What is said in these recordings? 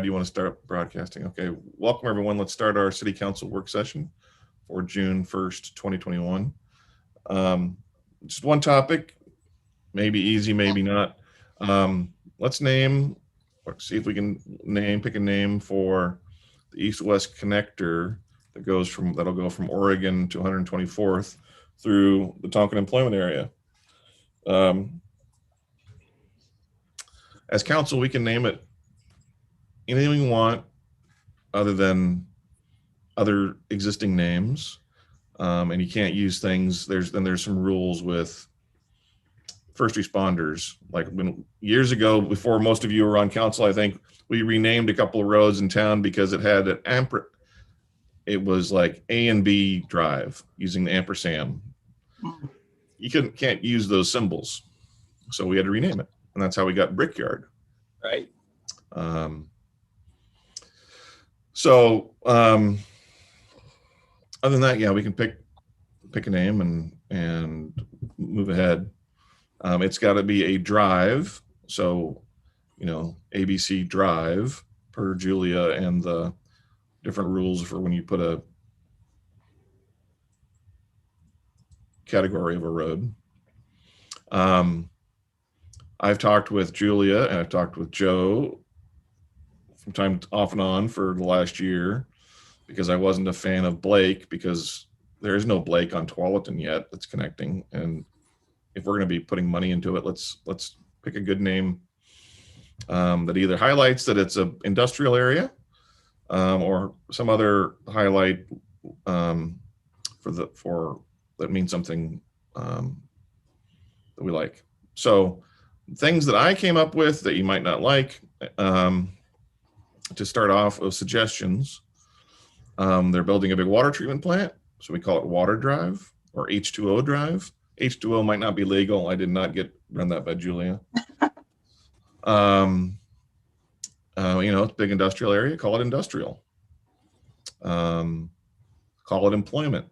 do you want to start broadcasting? Okay, welcome everyone. Let's start our city council work session for June 1st, 2021. Just one topic, maybe easy, maybe not. Let's name, or see if we can pick a name for the east-west connector that'll go from Oregon to 124th through the Tonkin employment area. As council, we can name it anything we want other than other existing names. And you can't use things. There's some rules with first responders. Like years ago, before most of you were on council, I think we renamed a couple of roads in town because it had an it was like A and B drive using the ampersand. You can't use those symbols. So we had to rename it. And that's how we got Brickyard. Right. Other than that, yeah, we can pick a name and move ahead. It's got to be a drive. So, ABC Drive per Julia and the different rules for when you put a category of a road. I've talked with Julia and I've talked with Joe from time off and on for the last year because I wasn't a fan of Blake because there is no Blake on Tualatin yet that's connecting. And if we're going to be putting money into it, let's pick a good name that either highlights that it's an industrial area or some other highlight for that means something that we like. So things that I came up with that you might not like, to start off with suggestions. They're building a big water treatment plant. So we call it Water Drive or H2O Drive. H2O might not be legal. I did not run that by Julia. It's a big industrial area. Call it industrial. Call it employment.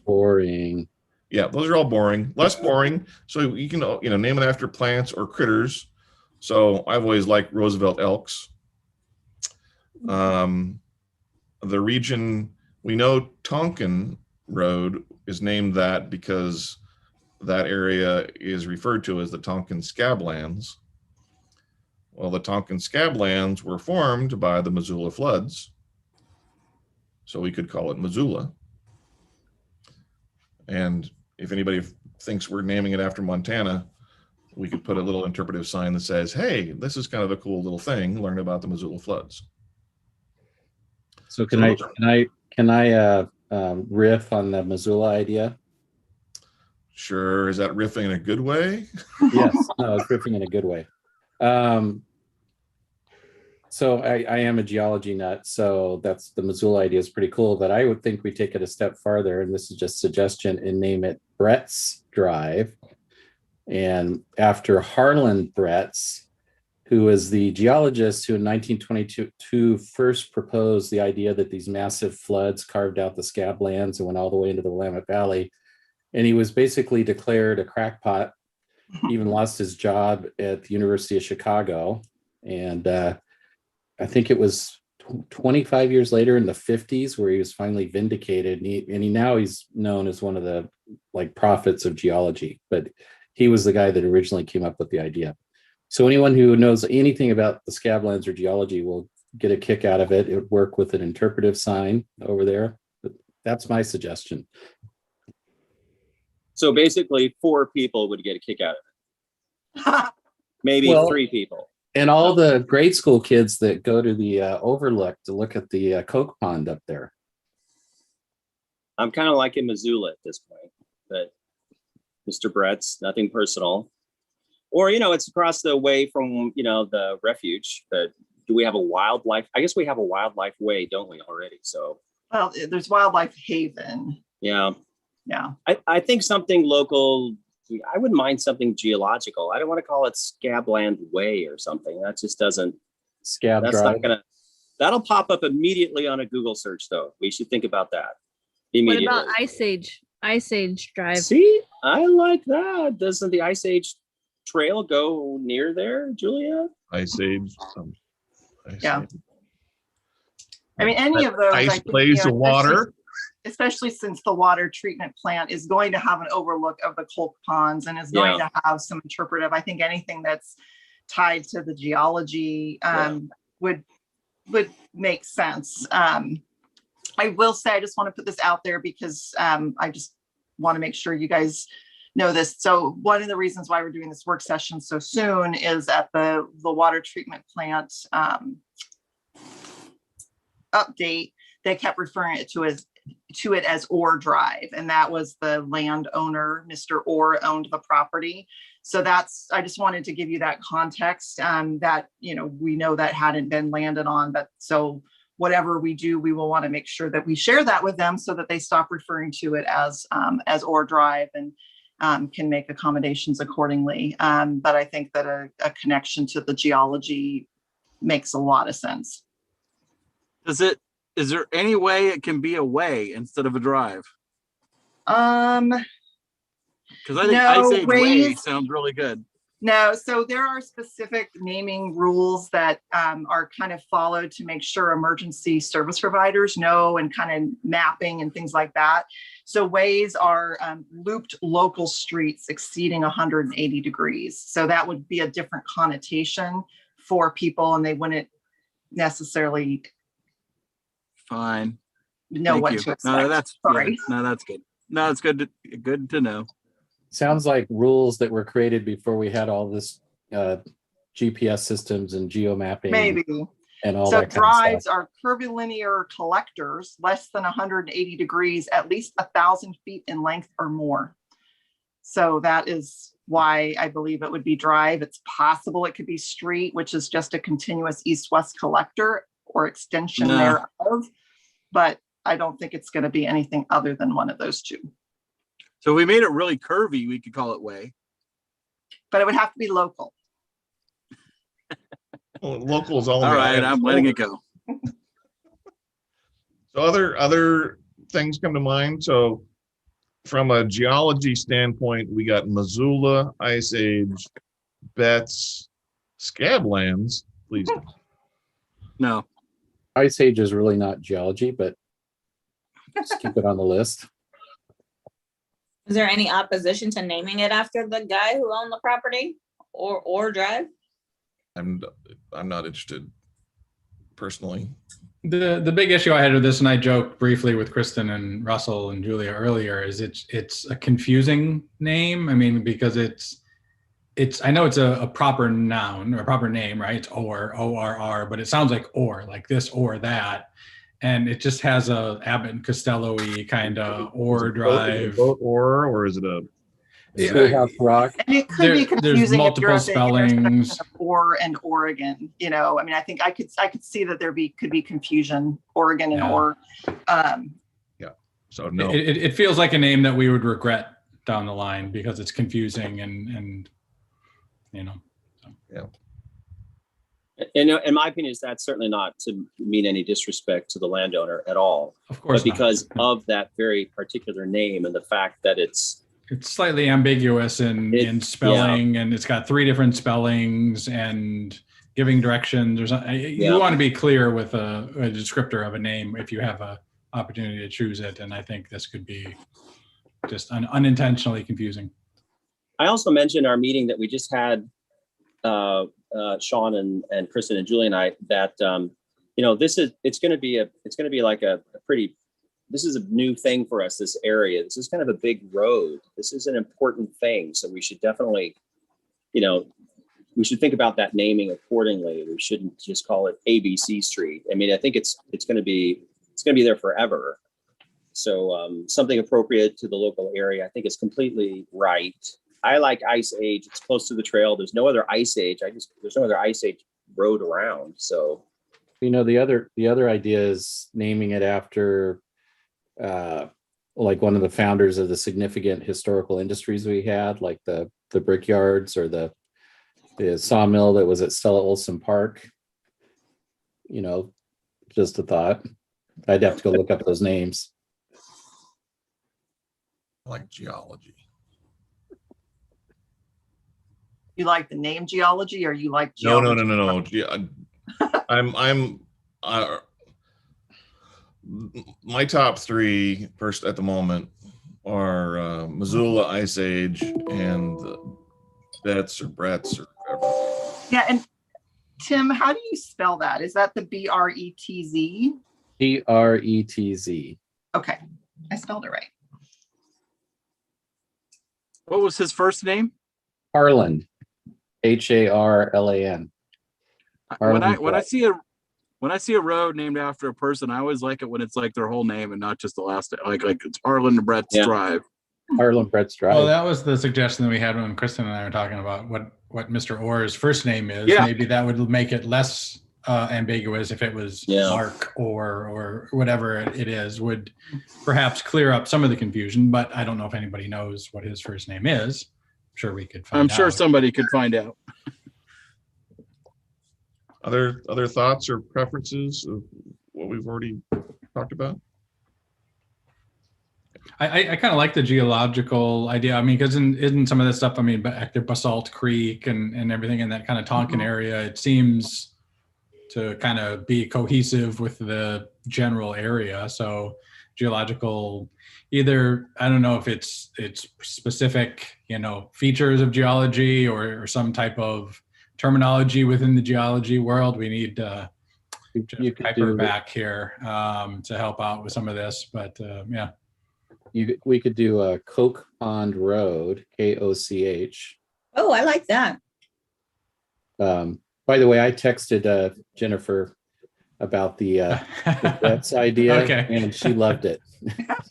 Boring. Yeah, those are all boring. Less boring. So you can, name it after plants or critters. So I've always liked Roosevelt Elks. The region, we know Tonkin Road is named that because that area is referred to as the Tonkin Scablands. Well, the Tonkin Scablands were formed by the Missoula floods. So we could call it Missoula. And if anybody thinks we're naming it after Montana, we could put a little interpretive sign that says, hey, this is kind of a cool little thing, learn about the Missoula floods. So can I riff on the Missoula idea? Sure. Is that riffing in a good way? Yes, no, it's riffing in a good way. So I am a geology nut, so that's the Missoula idea is pretty cool, but I would think we take it a step farther, and this is just suggestion, and name it Brett's Drive. And after Harlan Bretz, who was the geologist who in 1922 first proposed the idea that these massive floods carved out the Scablands and went all the way into the Willamette Valley. And he was basically declared a crackpot, even lost his job at the University of Chicago. And I think it was 25 years later in the 50s where he was finally vindicated. And now he's known as one of the prophets of geology, but he was the guy that originally came up with the idea. So anyone who knows anything about the Scablands or geology will get a kick out of it. It would work with an interpretive sign over there. But that's my suggestion. So basically 4 people would get a kick out of it. Maybe 3 people. And all the grade school kids that go to the overlook to look at the Coke pond up there. I'm kind of liking Missoula at this point, but Mr. Brett's, nothing personal. Or, it's across the way from, the refuge. But do we have a wildlife? I guess we have a wildlife way, don't we, already? So, well, there's Wildlife Haven. Yeah. Yeah. I think something local. I wouldn't mind something geological. I don't want to call it Scabland Way or something. That just doesn't. Scab That's Drive. not gonna. That'll pop up immediately on a Google search, though. We should think about that immediately. What about Ice Age? Ice Age Drive. See, I like that. Doesn't the Ice Age trail go near there, Julia? Ice Age. Yeah. I mean, any of those. I Ice think, plays the water. especially since the water treatment plant is going to have an overlook of the Kolk ponds and is going to have some interpretive. I think anything that's tied to the geology would make sense. I will say, I just want to put this out there because I just want to make sure you guys know this. So one of the reasons why we're doing this work session so soon is at the water treatment plant update, they kept referring to it as Orr Drive, and that was the landowner. Mr. Orr owned the property. So I just wanted to give you that context, that, we know that hadn't been landed on, but so whatever we do, we will want to make sure that we share that with them so that they stop referring to it as Orr Drive and can make accommodations accordingly. But I think that a connection to the geology makes a lot of sense. Is there any way it can be a way instead of a drive? Because I think Ice Age Way sounds really good. No, so there are specific naming rules that are kind of followed to make sure emergency service providers know, and kind of mapping and things like that. So ways are looped local streets exceeding 180 degrees. So that would be a different connotation for people, and they wouldn't necessarily Fine. know Thank what you. to expect. No, that's Sorry. No, that's good. No, it's good to know. Sounds like rules that were created before we had all this GPS systems and geomapping. Maybe. And all So that kind of drives stuff. are curvilinear collectors less than 180 degrees, at least 1,000 feet in length or more. So that is why I believe it would be drive. It's possible it could be street, which is just a continuous east-west collector or extension thereof. But I don't think it's going to be anything other than one of those two. So we made it really curvy. We could call it way. But it would have to be local. Well, local is all. All right, I'm letting it go. So other things come to mind. So from a geology standpoint, we got Missoula, Ice Age, Betts, Scablands. Please. No. Ice Age is really not geology, but just keep it on the list. Is there any opposition to naming it after the guy who owned the property or Drive? I'm not interested personally. The big issue I had with this, and I joked briefly with Kristen and Russell and Julia earlier, is it's a confusing name. I mean, because it's I know it's a proper noun or a proper name, right? It's ORR, but it sounds like or, like this or that. And it just has a Abbott and Costello-y kind of Orr Drive. Boat or is it a? Schoolhouse Rock. And it could be There's confusing if you're multiple at the intersection spellings. of Orr and Oregon. I mean, I think I could see that could be confusion, Oregon and Yeah. Orr. So no. It feels like a name that we would regret down the line because it's confusing and so. And in my opinion, that's certainly not to mean any disrespect to the landowner at all, Of course but because of that very particular name and the fact that it's slightly ambiguous in spelling, and it's got 3 different spellings and giving directions or something. You want to be clear with a descriptor of a name if you have a opportunity to choose it. And I think this could be just unintentionally confusing. I also mentioned our meeting that we just had, Sean and Kristen and Julie and I, that it's going to be like a pretty. This is a new thing for us. This area. This is kind of a big road. This is an important thing. So we should definitely, we should think about that naming accordingly. We shouldn't just call it ABC Street. I mean, I think it's going to be there forever. So something appropriate to the local area, I think is completely right. I like Ice Age. It's close to the trail. There's no other Ice Age. There's no other Ice Age road around. So, The other idea is naming it after, like one of the founders of the significant historical industries we had, like the brickyards or the sawmill that was at Stella Olson Park. Just a thought. I'd have to go look up those names. I like geology. You like the name geology, or you like No. geology? I'm my top three first at the moment are Missoula, Ice Age, and Betts or Bretts or whatever. Yeah, and Tim, how do you spell that? Is that the BRETZ? Pretz. Okay, I spelled it right. What was his first name? Harlan. Harlan. When I Harlan see a road named after a person, I always like it when it's like their whole name and not just the last name. Like it's Harlan Brett's Yeah. Drive. Harlan Brett's Drive. Well, that was the suggestion that we had when Kristen and I were talking about what Mr. Orr's first name is. Yeah. Maybe that would make it less ambiguous if it was Yeah. Mark or whatever it is, would perhaps clear up some of the confusion, but I don't know if anybody knows what his first name is. I'm sure we could find I'm sure out. somebody could find out. Other thoughts or preferences of what we've already talked about? I kind of like the geological idea. I mean, because isn't some of this stuff, I mean, back to Basalt Creek and everything in that kind of Tonkin area, it seems to kind of be cohesive with the general area. So geological, either, I don't know if it's specific, features of geology or some type of terminology within the geology world. We need You could Piper do- back here to help out with some of this, but yeah. We could do a Coke Pond Road, KOCH. Oh, I like that. By the way, I texted Jennifer about the Brett's idea, Okay. and she loved it.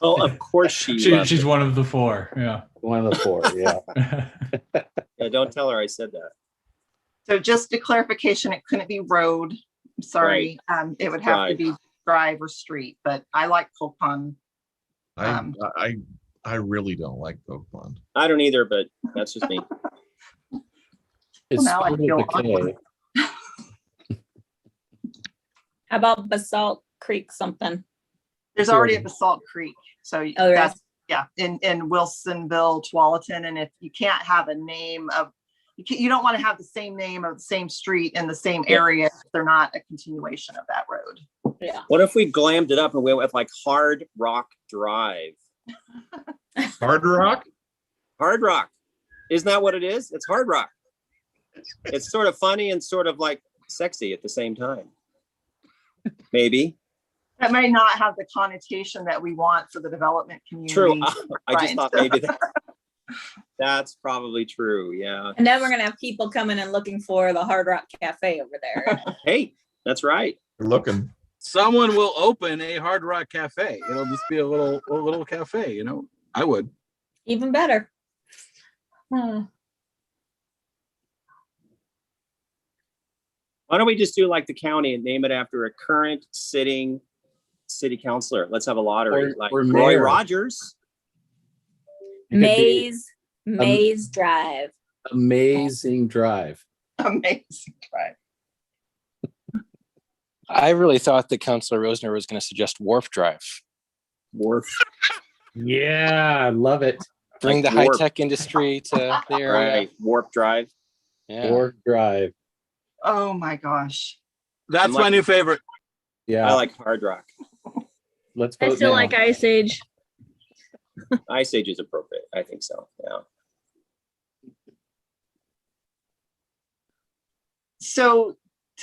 Oh, of course she loved She's it. one of the four. Yeah. One of the four, yeah. Yeah, don't tell her I said that. So just a clarification, it couldn't be road. I'm sorry. It would have to be drive or street, but I like Coke Pond. I really don't like Coke Pond. I don't either, but that's just me. It's now I spelled feel with a K. awkward. How about Basalt Creek something? There's already a Basalt Creek, so Oh, there that's, yeah, in Wilsonville, Tualatin, and if you can't have a name of, you don't want to have the same name of the same street in the same area if they're not a continuation of that road. Yeah. What if we glammed it up and went with like Hard Rock Drive? Hard Rock? Hard Rock. Isn't that what it is? It's Hard Rock. It's sort of funny and sort of like sexy at the same time. Maybe. That may not have the connotation that we want for the development community. True. I just Right. thought maybe that's probably true. Yeah. And then we're gonna have people coming and looking for the Hard Rock Cafe over there. Hey, that's right. You're looking. Someone will open a Hard Rock Cafe. It'll just be a little cafe, I would. Even better. Why don't we just do like the county and name it after a current sitting city councilor? Let's have a lottery, Or- like or Roy mayor. Rogers. It could be Maze Drive. Amazing Drive. Amazing, right? I really thought that Councilor Rosner was going to suggest Wharf Drive. Wharf. Yeah, I love it. Bring Like the Warp. high-tech industry to the area. Right. Warp Drive. Yeah. Wharf Drive. Oh my gosh. That's I'm like- my new favorite. Yeah, I like Hard Rock. let's I vote still now. like Ice Age. Ice Age is appropriate. I think so. Yeah. So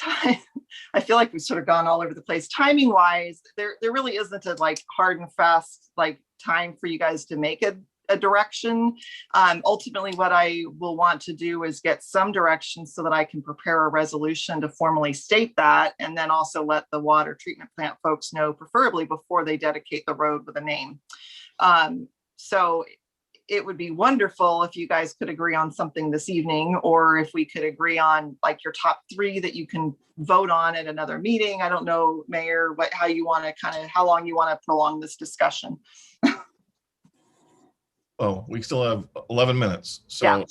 I feel like we've sort of gone all over the place. Timing wise, there really isn't a like hard and fast like time for you guys to make a direction. Ultimately, what I will want to do is get some direction so that I can prepare a resolution to formally state that, and then also let the water treatment plant folks know, preferably before they dedicate the road with a name. So it would be wonderful if you guys could agree on something this evening, or if we could agree on like your top three that you can vote on at another meeting. I don't know, Mayor, how you want to how long you want to prolong this discussion. Oh, we still have 11 minutes. So,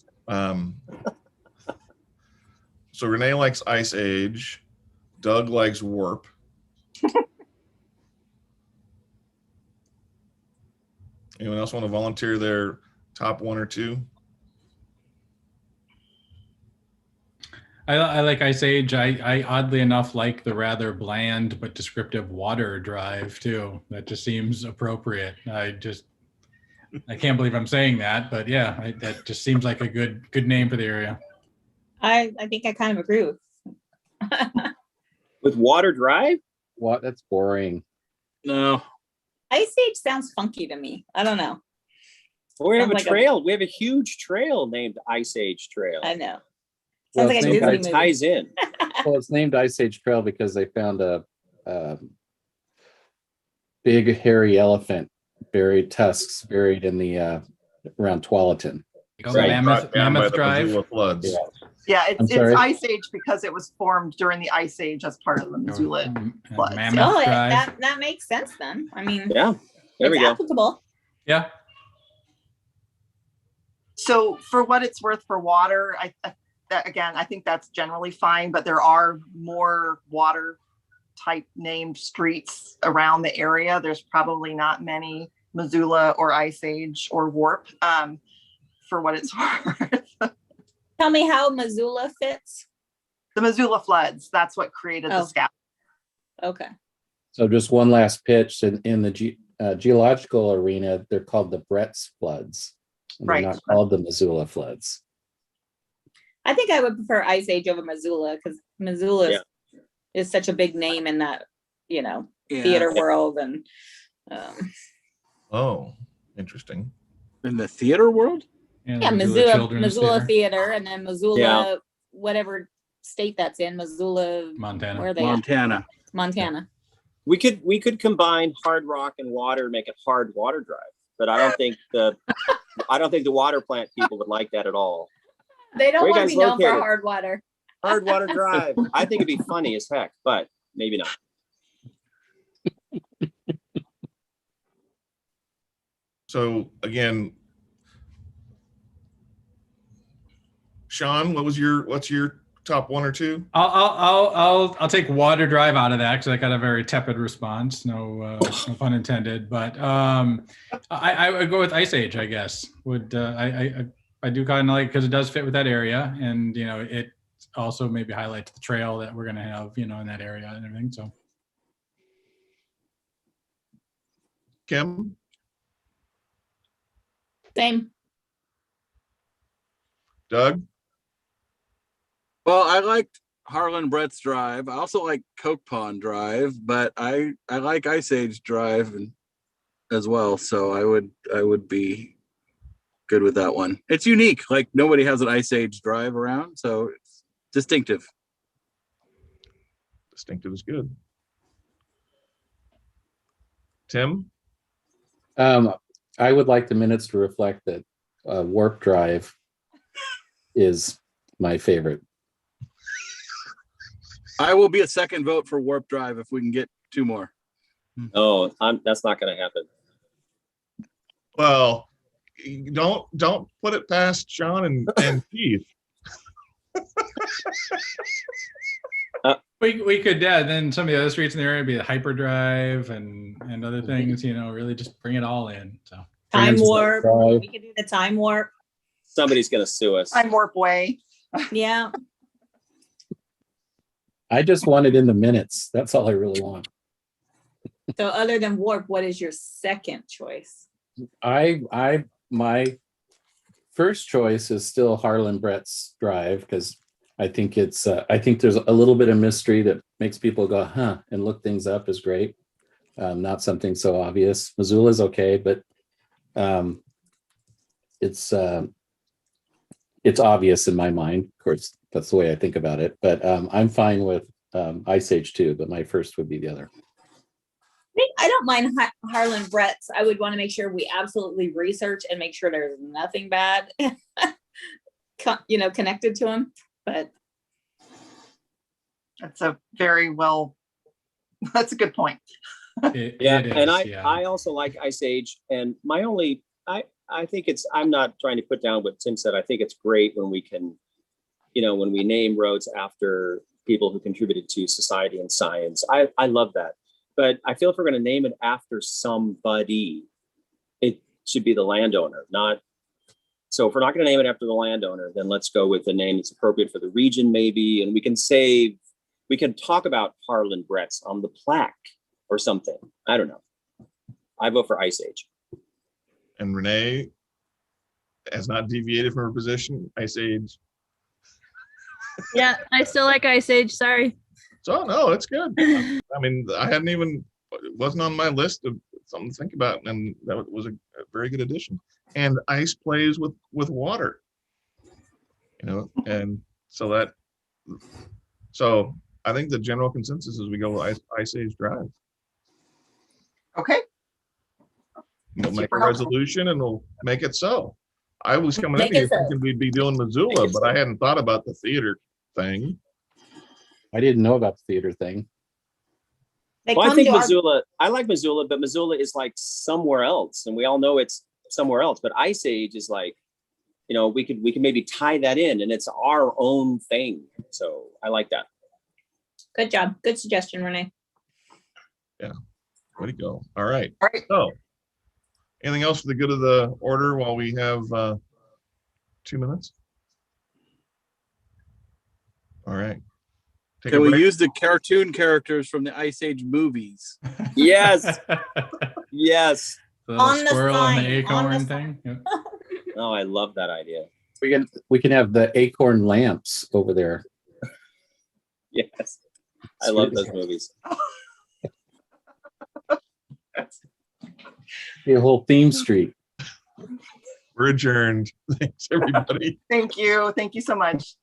so Renee likes Ice Age. Doug likes Warp. Anyone else want to volunteer their top one or two? I like Ice Age. I oddly enough like the rather bland but descriptive Water Drive too. That just seems appropriate. I can't believe I'm saying that, but yeah, that just seems like a good name for the area. I think I kind of agree with. With Water Drive? What? That's boring. No, Ice Age sounds funky to me. I don't know. We have Sounds a like a- trail. We have a huge trail named Ice Age Trail. I know. Well, Sounds like it's a named Disney It movie. ties in. Well, it's named Ice Age Trail because they found a big hairy elephant tusks buried in the around Tualatin. Go Right. Mammoth, Down by Mammoth the Drive. Missoula floods. Yeah. Yeah, I'm it's sorry? Ice Age because it was formed during the Ice Age as part of the Missoula. floods. Mammoth Oh, Drive. that makes sense then. I mean, Yeah, there we it's go. applicable. Yeah. So for what it's worth for water, I think that's generally fine, but there are more water type named streets around the area. There's probably not many Missoula or Ice Age or Warp, for what it's worth. Tell me how Missoula fits. The Missoula floods, that's what created the Oh. scout. Okay. So just one last pitch in the geological arena, they're called the Brett's floods. And Right. They're not called the Missoula floods. I think I would prefer Ice Age over Missoula because Missoula is such a big name in that, yeah. theater world and Oh, interesting. In the theater world? yeah, Children's Missoula Theater, Theater and then Missoula, whatever state that's in, Missoula, Montana. where are they at? Montana. Montana. We could combine Hard Rock and Water and make it Hard Water Drive, but I don't think the water plant people would like that at all. They don't Where you want to guys be known for located? hard water. Hard Water Drive. I think it'd be funny as heck, but maybe not. So again, Sean, what's your top one or two? I'll take Water Drive out of that because I got a very tepid response. No pun intended. But I would go with Ice Age. I guess I do kind of like because it does fit with that area, and it also maybe highlights the trail that we're gonna have in that area and everything. So Kim, Same. Doug, Well, I liked Harlan Brett's Drive. I also like Coke Pond Drive, but I like Ice Age Drive as well. So I would be good with that one. It's unique. Like nobody has an Ice Age Drive around, so it's distinctive. distinctive is good. Tim, I would like the minutes to reflect that Warp Drive is my favorite. I will be a second vote for Warp Drive if we can get two more. Oh, that's not going to happen. well, don't put it past Sean and Keith. we could then some of the other streets in the area would be the Hyperdrive and other things. Really just bring it all in. So Time Trans warp. Drive. We could do the time warp. Somebody's going to sue us. I'm Warp Way. Yeah. I just want it in the minutes. That's all I really want. So other than warp, what is your second choice? My first choice is still Harlan Brett's Drive because I think I think there's a little bit of mystery that makes people go, huh, and look things up is great. Not something so obvious. Missoula's okay, but it's obvious in my mind. Of course, that's the way I think about it. But I'm fine with Ice Age too, but my first would be the other. I don't mind Harlan Brett's. I would want to make sure we absolutely research and make sure there's nothing bad, connected to him. But That's a that's a good point. it And is, I also like Ice Age, and I think I'm not trying to put down what Tim said. I think it's great when we can, when we name roads after people who contributed to society and science. I love that. But I feel if we're going to name it after somebody, it should be the landowner, not So if we're not going to name it after the landowner, then let's go with a name that's appropriate for the region, maybe. And we can talk about Harlan Brett's on the plaque or something. I don't know. I vote for Ice Age. And Renee has not deviated from her position. Ice Age. Yeah, I still like Ice Age. Sorry. So no, it's good. I mean, it wasn't on my list of something to think about, and that was a very good addition. And ice plays with water, and so I think the general consensus is we go with Ice Age Drive. Okay, We'll make a Super helpful. resolution and we'll make it so. I was coming in Make here it so. thinking we'd be doing Make Missoula, it but so. I hadn't thought about the theater thing. I didn't know about the theater thing. They Well, I come think to our- Missoula, I like Missoula, but Missoula is like somewhere else. And we all know it's somewhere else. But Ice Age is like, we can maybe tie that in and it's our own thing. So I like that. Good job. Good suggestion, Renee. Way to go. All right. all right. So, anything else for the good of the order while we have 2 minutes? All right. Take a Can we break. use the cartoon characters from the Ice Age movies? Yes. Yes. The On the squirrel and the sign, on the acorn sign. thing. Yep. Oh, I love that idea. We can have the acorn lamps over there. Yes. I love those movies. The whole theme street. We're adjourned. Thanks, everybody. Thank you so much.